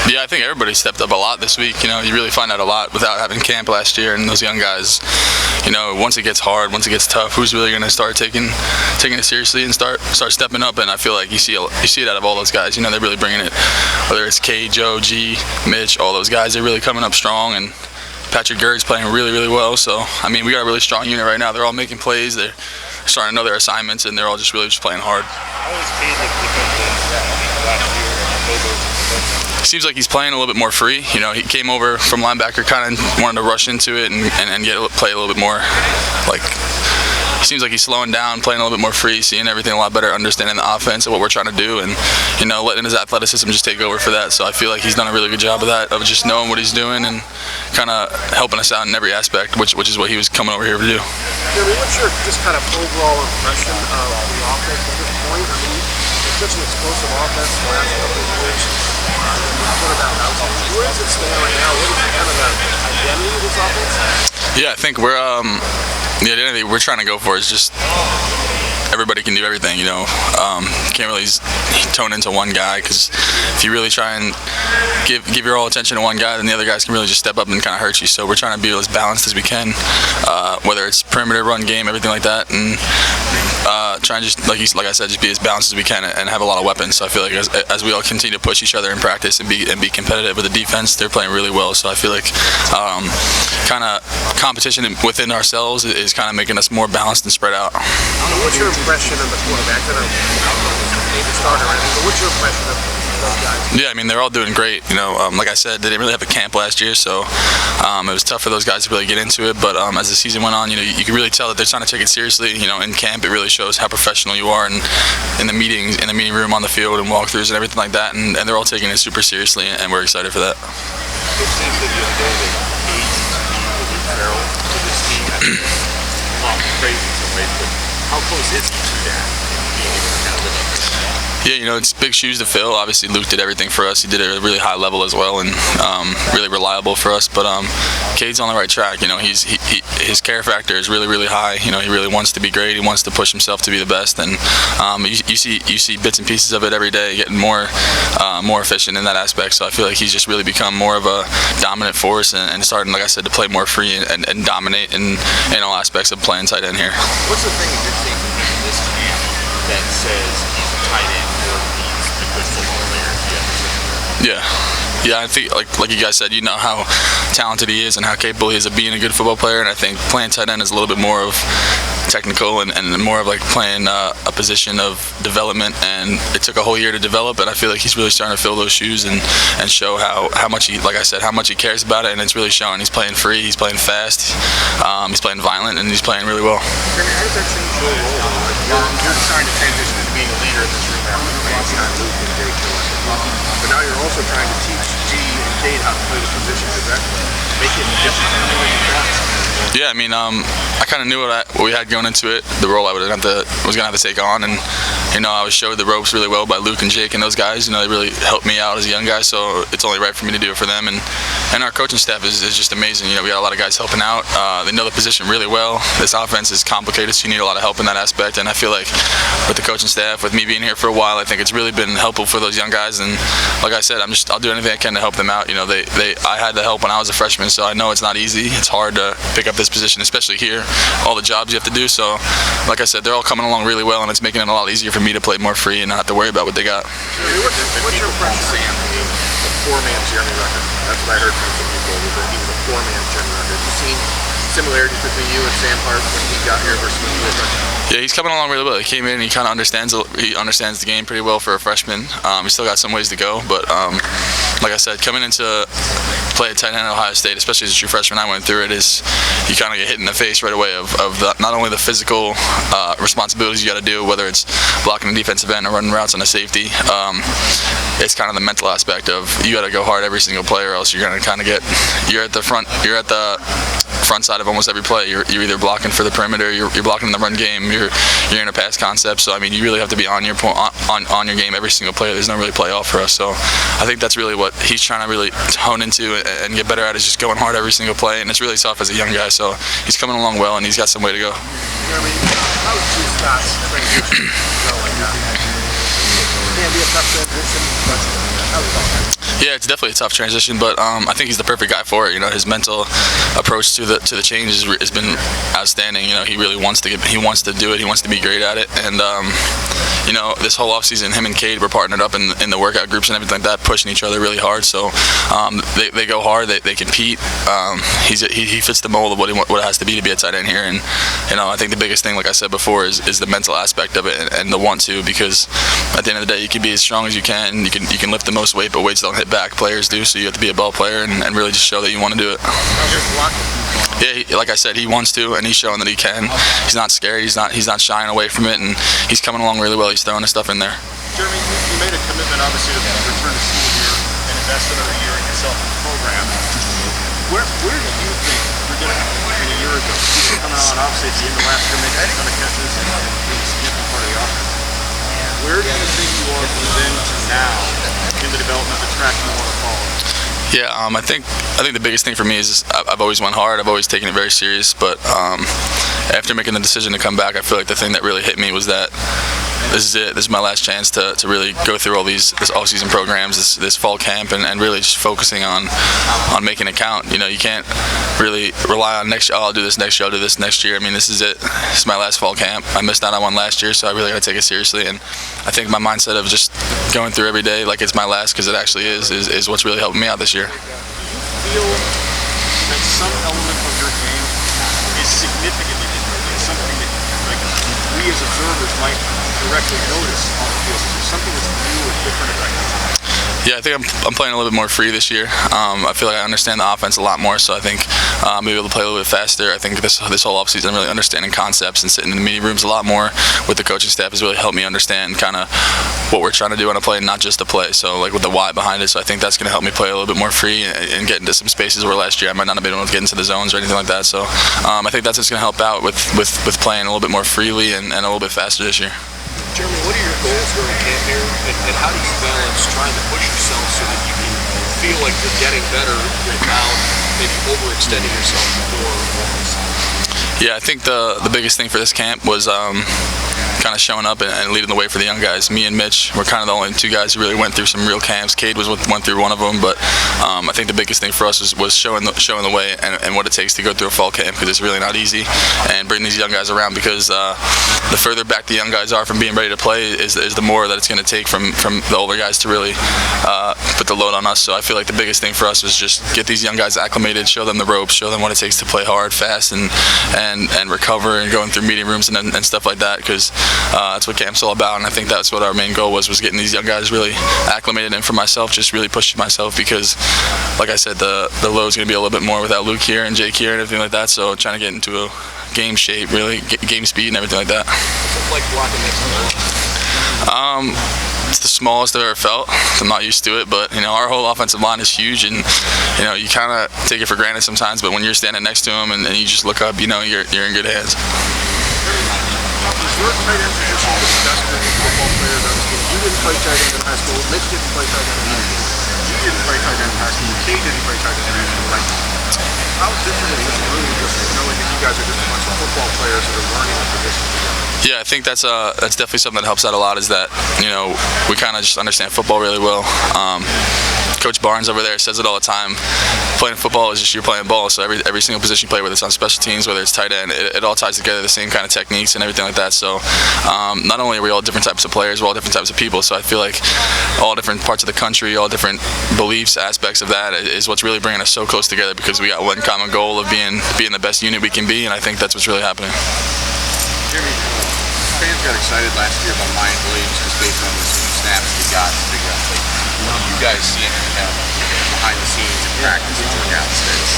Yeah, I think everybody stepped up a lot this week. You really find out a lot without having camp last year, and those young guys, once it gets hard, once it gets tough, who's really going to start taking it seriously and start stepping up? And I feel like you see it out of all those guys. They're really bringing it. Whether it's K, Joe, G, Mitch, all those guys, they're really coming up strong, and Patrick Gird's playing really, really well. So we got a really strong unit right now. They're all making plays. They're starting to know their assignments, and they're all just really playing hard. Seems like he's playing a little bit more free. He came over from linebacker, kind of wanted to rush into it and play a little bit more. He seems like he's slowing down, playing a little bit more free, seeing everything a lot better, understanding the offense and what we're trying to do, and letting his athleticism just take over for that. So I feel like he's done a really good job of that, of just knowing what he's doing and kind of helping us out in every aspect, which is what he was coming over here to do. Jeremy, what's your just kind of overall impression of the offense at this point? It's such an explosive offense the last couple of years. Where does it stand right now? What is kind of the identity of this offense? Yeah, I think the identity we're trying to go for is just everybody can do everything. Can't really tone into one guy, because if you really try and give your all attention to one guy, then the other guys can really just step up and kind of hurt you. So we're trying to be as balanced as we can, whether it's perimeter, run game, everything like that, and try and just like I said, just be as balanced as we can and have a lot of weapons. So I feel like as we all continue to push each other in practice and be competitive with the defense, they're playing really well. So I feel like kind of competition within ourselves is kind of making us more balanced and spread out. What's your impression of the quarterback? I don't know if starter or anything, but what's your impression of those guys? Yeah, they're all doing great. Like I said, they didn't really have a camp last year, so it was tough for those guys to really get into it. But as the season went on, you can really tell that they're trying to take it seriously. In camp, it really shows how professional you are, and in the meetings, in the meeting room, on the field, and walkthroughs and everything like that. And they're all taking it super seriously, and we're excited for that. It seems that the other day that was apparel to this team. That's crazy in some ways, but how close is he to that? Being able to kind of live up to that? Yeah, it's big shoes to fill. Obviously, Luke did everything for us. He did it at a really high level as well, and really reliable for us. But Cade's on the right track. His care factor is really, really high. He really wants to be great. He wants to push himself to be the best, and you see bits and pieces of it every day, getting more efficient in that aspect. So I feel like he's just really become more of a dominant force and starting, like I said, to play more free and dominate in all aspects of playing tight end here. What's the thing that you're seeing in this camp that says he's a tight end or he's a good football player? Yeah, I think like you guys said, how talented he is and how capable he is of being a good football player, and I think playing tight end is a little bit more of technical and more of playing a position of development, and it took a whole year to develop, and I feel like he's really starting to fill those shoes and show how much he, like I said, how much he cares about it, and it's really showing. He's playing free, he's playing fast, he's playing violent, and he's playing really well. How does that change your role? You're trying to transition into being a leader in this room after but now you're also trying to teach G and Kate how to play the position correctly, make it different than the way you practice. Yeah, I kind of knew what we had going into it, the role I was going to have to take on, and I was showed the ropes really well by Luke and Jake and those guys. They really helped me out as a young guy, so it's only right for me to do it for them. And our coaching staff is just amazing. We got a lot of guys helping out. They know the position really well. This offense is complicated, so you need a lot of help in that aspect. And I feel like with the coaching staff, with me being here for a while, I think it's really been helpful for those young guys. And like I said, I'll do anything I can to help them out. I had the help when I was a freshman, so I know it's not easy. It's hard to pick up this position, especially here, all the jobs you have to do. So like I said, they're all coming along really well, and it's making it a lot easier for me to play more free and not have to worry about what they got. What's your impression of the four-man Jeremy Ruckert? That's what I heard from some people, that he was a four-man Jeremy Ruckert. Have you seen similarities between you and Sam Hart when he got here versus when you were freshman? Yeah, he's coming along really well. He came in, he kind of understands the game pretty well for a freshman. He's still got some ways to go, but like I said, coming into play at tight end at Ohio State, especially as a true freshman, I went through it, is you kind of get hit in the face right away of not only the physical responsibilities you got to do, whether it's blocking the defensive end or running routes on a safety. It's kind of the mental aspect of you got to go hard every single play, or else you're going to kind of you're at the front side of almost every play. You're either blocking for the perimeter, you're blocking in the run game, you're in a pass concept. So you really have to be on your game every single play. There's no really play off for us. So I think that's really what he's trying to really hone into and get better at, is just going hard every single play. And it's really tough as a young guy. So he's coming along well, and he's got some way to go. Jeremy, how is G Scott's transition going? can be a tough transition. Yeah, it's definitely a tough transition, but I think he's the perfect guy for it. You know, his mental approach to the change has been outstanding. You know, he really wants to do it. He wants to be great at it, and you know, this whole offseason, him and Cade were partnered up in the workout groups and everything like that, pushing each other really hard. So they go hard, they compete. He fits the mold of what it has to be a tight end here, and you know, I think the biggest thing, like I said before, is the mental aspect of it and the want to, because at the end of the day, you can be as strong as you can. You can lift the most weight, but weights don't hit back. Players do, so you have to be a ball player and really just show that you want to do it. Yeah, like I said, he wants to, and he's showing that he can. He's not scared. He's not shying away from it, and he's coming along really well. He's throwing his stuff in there. Jeremy, you made a commitment, obviously, to return to school here and invest another year in yourself in the program. Where do you think you're going to be in a year ago? You're coming on, obviously, at the end of last year, making a ton of catches and being a significant part of the offense. Where do you think you are from then to now in the development of the track you want to follow? Yeah, I think the biggest thing for me is I've always went hard. I've always taken it very serious. But after making the decision to come back, I feel like the thing that really hit me was that this is it. This is my last chance to really go through all this off-season programs, this fall camp, and really just focusing on making it count. You know, you can't really rely on next year. Oh, I'll do this next year. I'll do this next year. I mean, this is it. This is my last fall camp. I missed out on one last year, so I really got to take it seriously. And I think my mindset of just going through every day like it's my last, because it actually is what's really helping me out this year. Do you feel that some element of your game is significantly different and something that we as observers might directly notice on the field? Is there something that's new or different about you? Yeah, I think I'm playing a little bit more free this year. I feel like I understand the offense a lot more, so I think I'm able to play a little bit faster. I think this whole offseason, really understanding concepts and sitting in the meeting rooms a lot more with the coaching staff has really helped me understand kind of what we're trying to do on a play, not just a play. So like with the why behind it. So I think that's going to help me play a little bit more free and get into some spaces where last year I might not have been able to get into the zones or anything like that. So I think that's just going to help out with playing a little bit more freely and a little bit faster this year. Jeremy, what are your goals during camp here, and how do you balance trying to push yourself so that you can feel like you're getting better without maybe overextending yourself before? Yeah, I think the biggest thing for this camp was kind of showing up and leading the way for the young guys. Me and Mitch were kind of the only two guys who really went through some real camps. Cade went through one of them, but I think the biggest thing for us was showing the way and what it takes to go through a fall camp, because it's really not easy, and bring these young guys around, because the further back the young guys are from being ready to play is the more that it's going to take from the older guys to really put the load on us. So I feel like the biggest thing for us was just get these young guys acclimated, show them the ropes, show them what it takes to play hard, fast, and recover, and going through meeting rooms and stuff like that, because that's what camp's all about. And I think that's what our main goal was getting these young guys really acclimated, and for myself, just really pushing myself, because like I said, the load's going to be a little bit more without Luke here and Jake here and everything like that. So trying to get into a game shape, really game speed and everything like that. What's it like blocking next? It's the smallest I've ever felt. I'm not used to it, but you know, our whole offensive line is huge, and you know, you kind of take it for granted sometimes. But when you're standing next to him and you just look up, you know, you're in good hands. Is your tight end position discussed with football players? You didn't play tight end in high school. Mitch didn't play tight end in high school. You didn't play tight end in high school. Cade didn't play tight end in high school. Like, how different is this room just knowing that you guys are just a bunch of football players that are learning the position together? Yeah, I think that's definitely something that helps out a lot, is that, you know, we kind of just understand football really well. Coach Barnes over there says it all the time. Playing football is just you're playing ball. So every single position you play, whether it's on special teams, whether it's tight end, it all ties together, the same kind of techniques and everything like that. So not only are we all different types of players, we're all different types of people. So I feel like all different parts of the country, all different beliefs, aspects of that is what's really bringing us so close together, because we got one common goal of being the best unit we can be, and I think that's what's really happening. Jeremy, fans got excited last year about Mayan Williams just based on the snaps he got to figure out, like, you guys see him behind the scenes in practice and workouts that's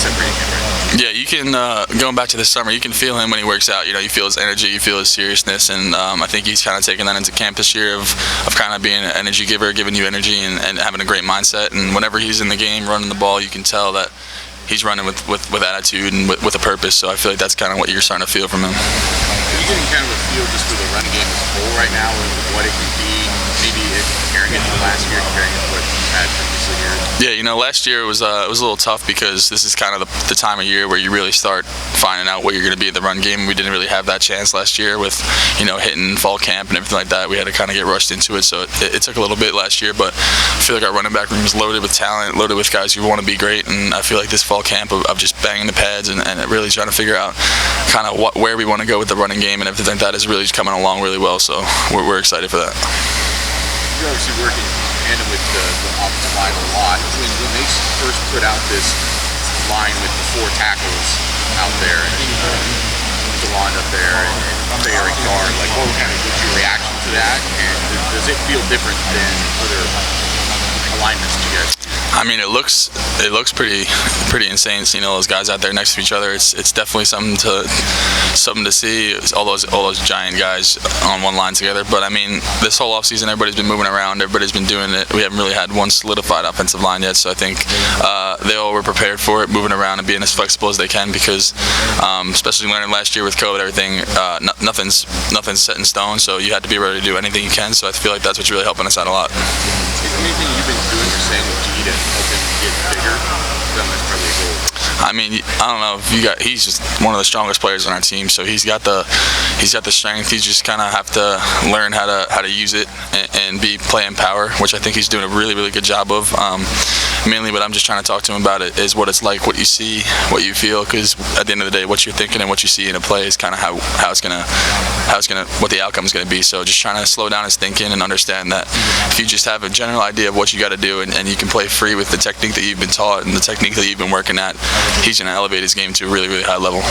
separating him, right? Yeah, you can, going back to this summer, you can feel him when he works out. You know, you feel his energy, you feel his seriousness, and I think he's kind of taken that into camp this year of kind of being an energy giver, giving you energy and having a great mindset. And whenever he's in the game running the ball, you can tell that he's running with attitude and with a purpose. So I feel like that's kind of what you're starting to feel from him. Are you getting kind of a feel just for the running game as a whole right now, and what it can be, maybe comparing it to last year, comparing it to what you had previously here? Yeah, last year it was a little tough because this is kind of the time of year where you really start finding out what you're going to be in the run game. We didn't really have that chance last year with, hitting fall camp and everything like that. We had to kind of get rushed into it, so it took a little bit last year, but I feel like our running back room is loaded with talent, loaded with guys who want to be great, and I feel like this fall camp of just banging the pads and really trying to figure out kind of where we want to go with the running game and everything like that is really coming along really well, so we're excited for that. You're obviously working tandem with the offensive line a lot. When they first put out this line with the 4 tackles out there, and Delon up there, and Thayer and guard, like what was your reaction to that? And does it feel different than other alignments that you guys? I mean, it looks pretty insane. Seeing all those guys out there next to each other, it's definitely something to see. All those giant guys on one line together. But I mean, this whole offseason, everybody's been moving around. Everybody's been doing it. We haven't really had one solidified offensive line yet. So I think they all were prepared for it, moving around and being as flexible as they can. Because especially learning last year with COVID, everything, nothing's set in stone. So you had to be ready to do anything you can. So I feel like that's what's really helping us out a lot. Is there anything you've been doing or saying with G to help him get bigger? That's probably a goal. I mean, I don't know if he's just one of the strongest players on our team, so he's got the strength. He just kind of have to learn how to use it and be playing power, which I think he's doing a really, really good job of. Mainly what I'm just trying to talk to him about it is what it's like, what you see, what you feel, because at the end of the day, what you're thinking and what you see in a play is kind of what the outcome is gonna be. So just trying to slow down his thinking and understand that if you just have a general idea of what you got to do and you can play free with the technique that you've been taught and the technique that you've been working at, he's gonna elevate his game to a really, really high level.